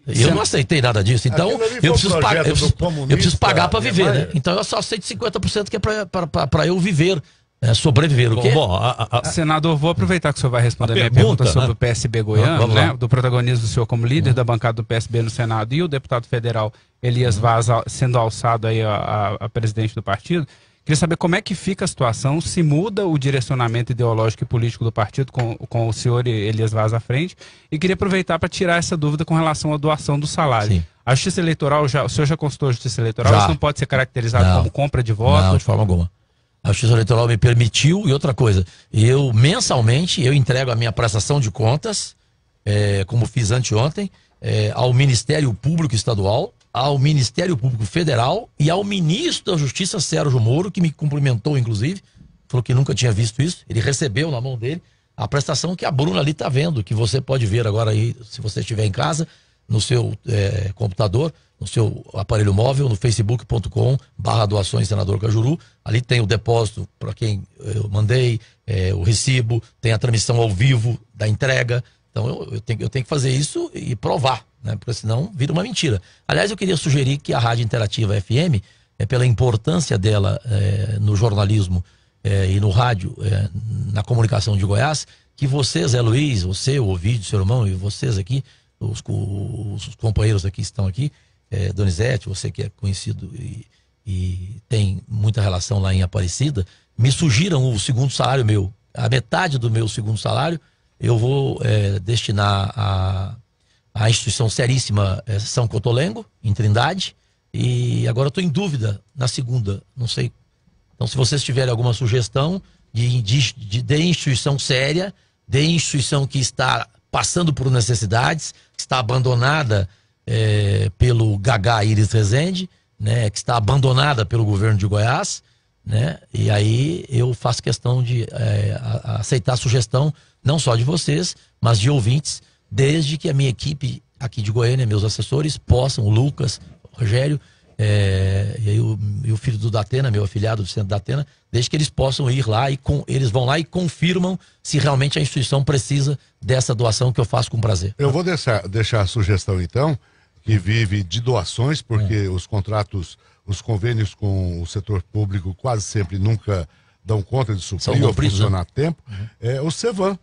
E eu não aceitei nada disso. Então, eu preciso pagar para viver, né? Então, eu só aceito 50% que é para eu viver. Sobreviver o quê? Senador, vou aproveitar que o senhor vai responder a minha pergunta sobre o PSB goiano, né? Do protagonismo do senhor como líder da bancada do PSB no Senado e o deputado federal Elias Vaz sendo alçado aí a presidente do partido. Queria saber como é que fica a situação, se muda o direcionamento ideológico e político do partido com o senhor Elias Vaz à frente. E queria aproveitar para tirar essa dúvida com relação à doação do salário. Sim. A Justiça Eleitoral, o senhor já consultou a Justiça Eleitoral? Isso não pode ser caracterizado como compra de votos? Não, de forma alguma. A Justiça Eleitoral me permitiu, e outra coisa, mensalmente, eu entrego a minha prestação de contas, como fiz anteontem, ao Ministério Público Estadual, ao Ministério Público Federal e ao Ministro da Justiça, Sérgio Moro, que me cumprimentou, inclusive, falou que nunca tinha visto isso, ele recebeu na mão dele a prestação que a Bruna ali está vendo, que você pode ver agora aí, se você estiver em casa, no seu computador, no seu aparelho móvel, no facebook.com/doações Senador Cajuru. Ali tem o depósito para quem eu mandei, o recibo, tem a transmissão ao vivo da entrega. Então eu tenho que fazer isso e provar, né? Porque senão vira uma mentira. Aliás, eu queria sugerir que a Rádio Interativa FM, pela importância dela no jornalismo e no rádio, na comunicação de Goiás, que vocês, Zé Luiz, você, o Ovidio, seu irmão, e vocês aqui, os companheiros aqui estão aqui, Donizete, você que é conhecido e tem muita relação lá em Aparecida, me sugiram o segundo salário meu. A metade do meu segundo salário eu vou destinar à instituição seríssima São Cotolengo, em Trindade, e agora eu estou em dúvida na segunda, não sei. Então, se vocês tiverem alguma sugestão de instituição séria, de instituição que está passando por necessidades, que está abandonada pelo Gagá Iris Rezende, né, que está abandonada pelo governo de Goiás, né, e aí eu faço questão de aceitar a sugestão, não só de vocês, mas de ouvintes, desde que a minha equipe aqui de Goiânia, meus assessores, possam, o Lucas, o Rogério, e aí o filho do Datena, meu afilhado do Centro Datena, desde que eles possam ir lá eles vão lá e confirmam se realmente a instituição precisa dessa doação que eu faço com prazer. Eu vou deixar a sugestão então, que vive de doações, porque os contratos, os convênios com o setor público quase sempre nunca dão conta de suprir ou funcionar a tempo. O Cevan.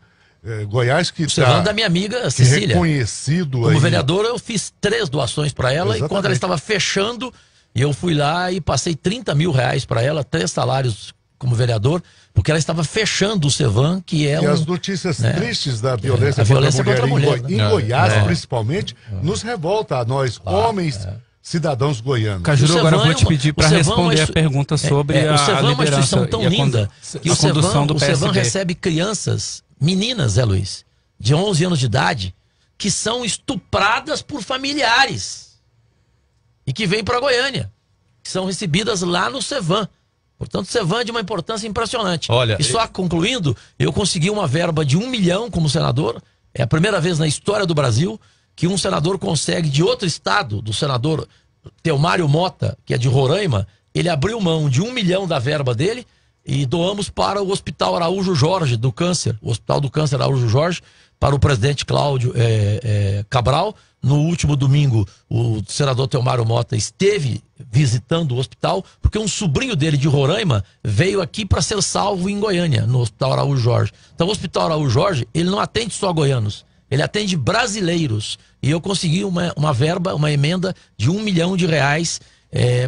Goiás, que está... O Cevan da minha amiga Cecília. Reconhecido como aí. vereador, eu fiz 3 doações para ela. Exatamente. E quando ela estava fechando, eu fui lá e passei 30 mil reais para ela, 3 salários como vereador, porque ela estava fechando o Cevan, que é as notícias tristes da violência contra a mulher em Goiás, principalmente, nos revolta a nós, homens... cidadãos goianos. Cajuru, agora eu vou te pedir para responder a pergunta sobre o Cevan é uma instituição tão linda que a condução do PSB. O Cevan recebe crianças, meninas, Zé Luiz, de 11 anos de idade, que são estupradas por familiares e que vêm para Goiânia, que são recebidas lá no Cevan. Portanto, o Cevan é de uma importância impressionante. Olha, e só concluindo, eu consegui uma verba de 1 milhão como senador. É a primeira vez na história do Brasil que um senador consegue, de outro estado, do senador Teomário Mota, que é de Roraima, ele abriu mão de 1 milhão da verba dele e doamos para o Hospital Araújo Jorge do Câncer, o Hospital do Câncer Araújo Jorge, para o presidente Cláudio Cabral. No último domingo, o senador Teomário Mota esteve visitando o hospital, porque um sobrinho dele de Roraima veio aqui para ser salvo em Goiânia, no Hospital Araújo Jorge. Então, o Hospital Araújo Jorge, ele não atende só goianos, ele atende brasileiros. E eu consegui uma verba, uma emenda de 1 milhão de reais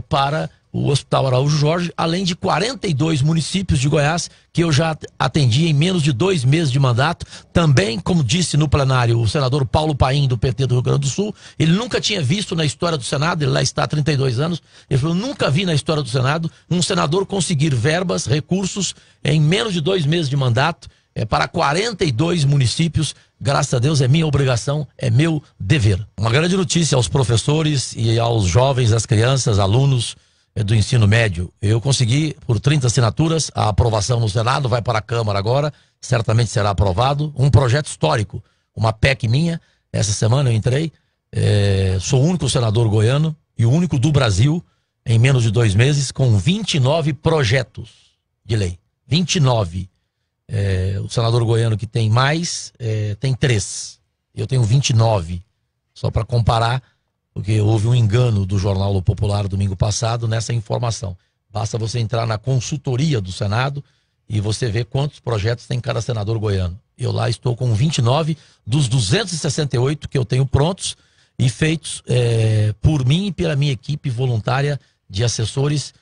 para o Hospital Araújo Jorge, além de 42 municípios de Goiás que eu já atendi em menos de 2 meses de mandato. Também, como disse no plenário o senador Paulo Paim, do PT do Rio Grande do Sul, ele nunca tinha visto na história do Senado, ele lá está há 32 anos, ele falou, nunca vi na história do Senado um senador conseguir verbas, recursos, em menos de 2 meses de mandato, para 42 municípios. Graças a Deus, é minha obrigação, é meu dever. Uma grande notícia aos professores e aos jovens, às crianças, alunos do ensino médio. Eu consegui, por 30 assinaturas, a aprovação no Senado, vai para a Câmara agora, certamente será aprovado, um projeto histórico, uma PEC minha. Essa semana eu entrei, sou o único senador goiano e o único do Brasil, em menos de 2 meses, com 29 projetos de lei. 29. O senador goiano que tem mais, tem 3. Eu tenho 29. Só para comparar, porque houve um engano do Jornal O Popular domingo passado nessa informação. Basta você entrar na consultoria do Senado e você ver quantos projetos tem cada senador goiano. Eu lá estou com 29 dos 268 que eu tenho prontos e feitos por mim e pela minha equipe voluntária de assessores,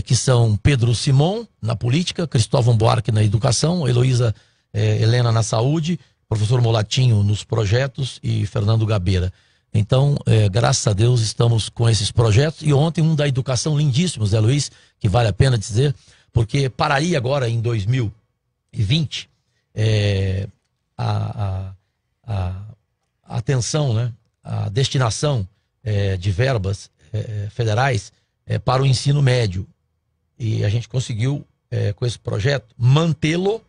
que são Pedro Simon na política, Cristóvão Buarque na educação, Heloísa Helena na saúde, professor Molatinho nos projetos e Fernando Gabeira. Então, graças a Deus, estamos com esses projetos. E ontem um da educação lindíssimo, Zé Luiz, que vale a pena dizer, porque pararia agora em 2020 a atenção, né, a destinação de verbas federais para o ensino médio. E a gente conseguiu, com esse projeto, mantê-lo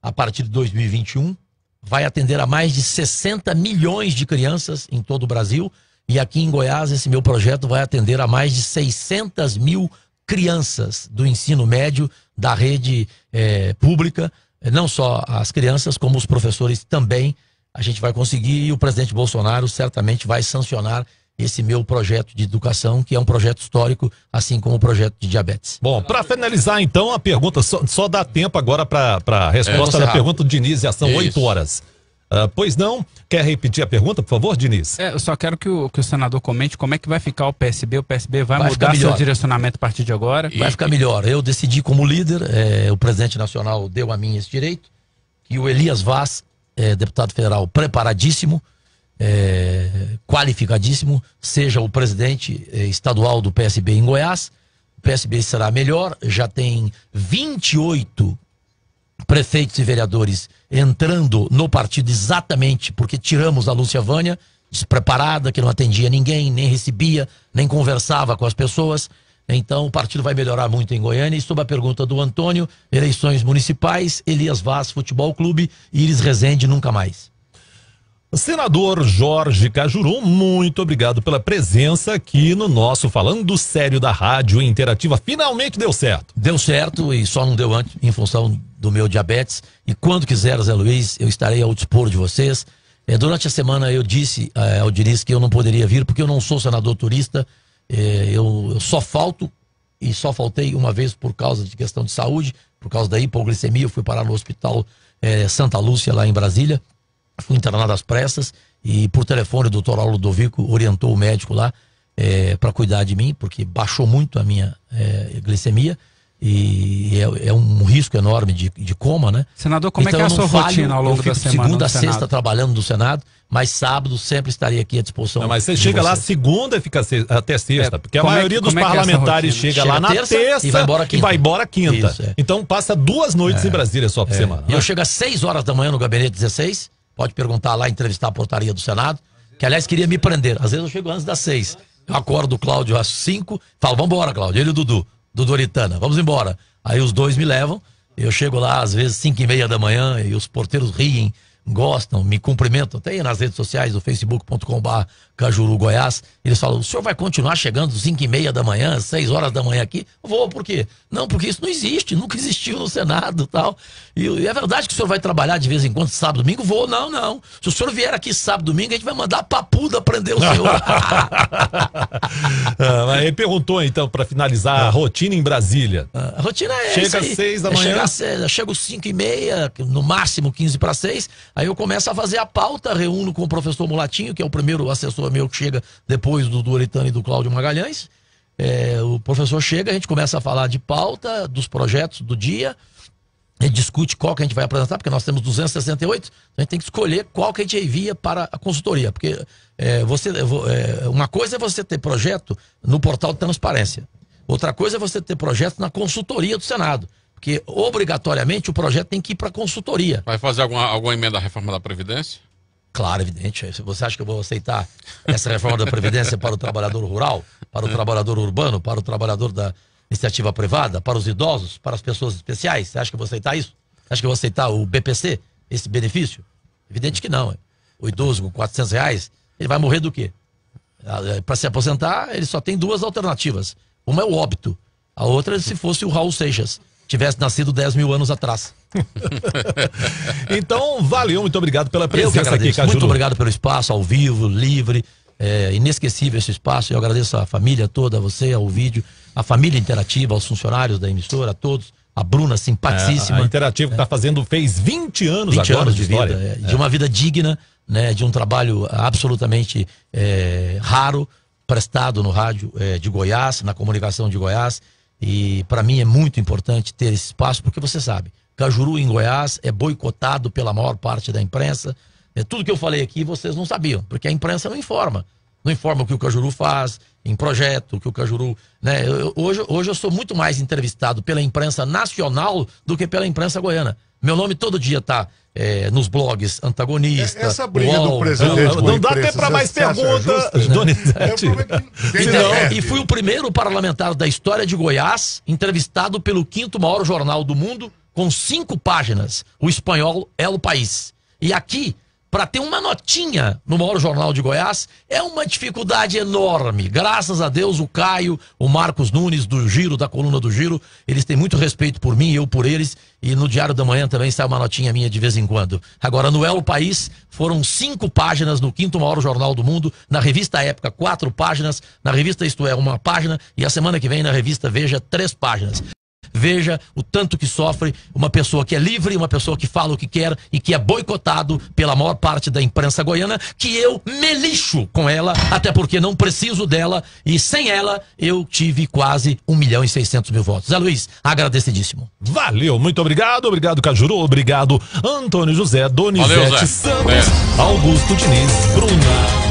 a partir de 2021. Vai atender a mais de 60 milhões de crianças em todo o Brasil. E aqui em Goiás, esse meu projeto vai atender a mais de 600 mil crianças do ensino médio da rede pública. Não só as crianças, como os professores também. A gente vai conseguir, e o presidente Bolsonaro certamente vai sancionar esse meu projeto de educação, que é um projeto histórico, assim como o projeto de diabetes. Bom, para finalizar então a pergunta, só dá tempo agora para a resposta da pergunta do Diniz, já são 8 horas. Pois não? Quer repetir a pergunta, por favor, Diniz? Eu só quero que o senador comente como é que vai ficar o PSB. O PSB vai mudar seu direcionamento a partir de agora? Vai ficar melhor. Eu decidi como líder, o presidente nacional deu a mim esse direito, que o Elias Vaz, deputado federal preparadíssimo, qualificadíssimo, seja o presidente estadual do PSB em Goiás. O PSB será melhor, já tem 28 prefeitos e vereadores entrando no partido exatamente porque tiramos a Lúcia Vânia, despreparada, que não atendia ninguém, nem recebia, nem conversava com as pessoas. Então o partido vai melhorar muito em Goiânia. E sobre a pergunta do Antônio, eleições municipais, Elias Vaz Futebol Clube, Iris Rezende nunca mais. Senador Jorge Cajuru, muito obrigado pela presença aqui no nosso Falando Sério da Rádio Interativa. Finalmente deu certo. Deu certo e só não deu antes em função do meu diabetes. E quando quiser, Zé Luiz, eu estarei ao dispor de vocês. Durante a semana eu disse ao Diniz que eu não poderia vir porque eu não sou senador turista. Eu só falto e só faltei uma vez por causa de questão de saúde, por causa da hipoglicemia. Eu fui parar no hospital Santa Lúcia, lá em Brasília. Fui internado às pressas e por telefone o doutor Aulo Ludovico orientou o médico lá para cuidar de mim, porque baixou muito a minha glicemia e é um risco enorme de coma, né? Senador, como então, é que é a sua rotina ao longo da semana? Segunda a sexta trabalhando no Senado, mas sábado sempre estaria aqui à disposição. Não, mas você chega lá segunda e fica até sexta, porque a maioria dos parlamentares chega lá na terça e vai embora quinta. Isso, então passa 2 noites em Brasília só por semana. E eu chego às 6 horas da manhã no gabinete 16. Pode perguntar lá, entrevistar a portaria do Senado, que aliás queria me prender. Às vezes eu chego antes das 6. Eu acordo o Cláudio às 5, falo, vamos embora, Cláudio. Ele e o Dudu Oritana, vamos embora. Aí os dois me levam, eu chego lá às vezes 5:30 da manhã e os porteiros riem, gostam, me cumprimentam. Tem nas redes sociais, do facebook.com/Cajuru Goiás. Eles falam, o senhor vai continuar chegando 5:30 da manhã, 6 horas da manhã aqui? Vou, por quê? Não, porque isso não existe, nunca existiu no Senado e tal. E é verdade que o senhor vai trabalhar de vez em quando, sábado, domingo? Vou, não. Se o senhor vier aqui sábado, domingo, a gente vai mandar a papuda prender o senhor. Ele perguntou então, para finalizar, a rotina em Brasília. A rotina chega às 6 da manhã. Chego 5:30, no máximo 5:45. Aí eu começo a fazer a pauta, reúno com o professor Molatinho, que é o primeiro assessor meu que chega depois do Oritana e do Cláudio Magalhães. o professor chega, a gente começa a falar de pauta, dos projetos do dia, a gente discute qual que a gente vai apresentar, porque nós temos 268, então a gente tem que escolher qual que a gente envia para a consultoria, porque uma coisa é você ter projeto no portal de transparência, outra coisa é você ter projeto na consultoria do Senado, porque obrigatoriamente o projeto tem que ir para a consultoria. Vai fazer alguma emenda à reforma da Previdência? Claro, evidente. Você acha que eu vou aceitar essa reforma da Previdência para o trabalhador rural, para o trabalhador urbano, para o trabalhador da iniciativa privada, para os idosos, para as pessoas especiais? Você acha que eu vou aceitar isso? Você acha que eu vou aceitar o BPC, esse benefício? Evidente que não. O idoso com R$400, ele vai morrer do quê? Para se aposentar, ele só tem duas alternativas. Uma é o óbito, a outra é se fosse o Raul Seixas, tivesse nascido 10 mil anos atrás. Então, valeu, muito obrigado pela presença aqui, Cajuru. Muito obrigado pelo espaço, ao vivo, livre, inesquecível esse espaço. Eu agradeço a família toda, a você, ao vídeo, a família interativa, aos funcionários da emissora, a todos. A Bruna, simpaticíssima. A Interativo fez 20 anos 20 agora anos de história. vida, de uma vida digna, né, de um trabalho absolutamente raro, prestado no rádio de Goiás, na comunicação de Goiás. E para mim é muito importante ter esse espaço, porque você sabe, Cajuru em Goiás é boicotado pela maior parte da imprensa. Tudo que eu falei aqui vocês não sabiam, porque a imprensa não informa. Não informa o que o Cajuru faz em projeto, o que o Cajuru... Né? Hoje eu sou muito mais entrevistado pela imprensa nacional do que pela imprensa goiana. Meu nome todo dia tá nos blogs antagonistas. Essa briga do presidente não dá até para mais perguntas, Donizete. E fui o primeiro parlamentar da história de Goiás entrevistado pelo 5º maior jornal do mundo, com 5 páginas, o espanhol El País. E aqui, para ter uma notinha no maior jornal de Goiás, é uma dificuldade enorme. Graças a Deus, o Caio, o Marcos Nunes, do Giro, da coluna do Giro, eles têm muito respeito por mim, eu por eles, e no Diário da Manhã também sai uma notinha minha de vez em quando. Agora, no El País, foram 5 páginas no 5º maior jornal do mundo, na revista Época, 4 páginas, na revista Isto É, 1 página, e a semana que vem na revista Veja, 3 páginas. Veja o tanto que sofre uma pessoa que é livre, uma pessoa que fala o que quer e que é boicotado pela maior parte da imprensa goiana, que eu me lixo com ela, até porque não preciso dela, e sem ela eu tive quase 1.600.000 votos. Zé Luiz, agradecidíssimo. Valeu, muito obrigado, obrigado Cajuru, obrigado Antônio José, Donizete Santos, Augusto Diniz, Bruna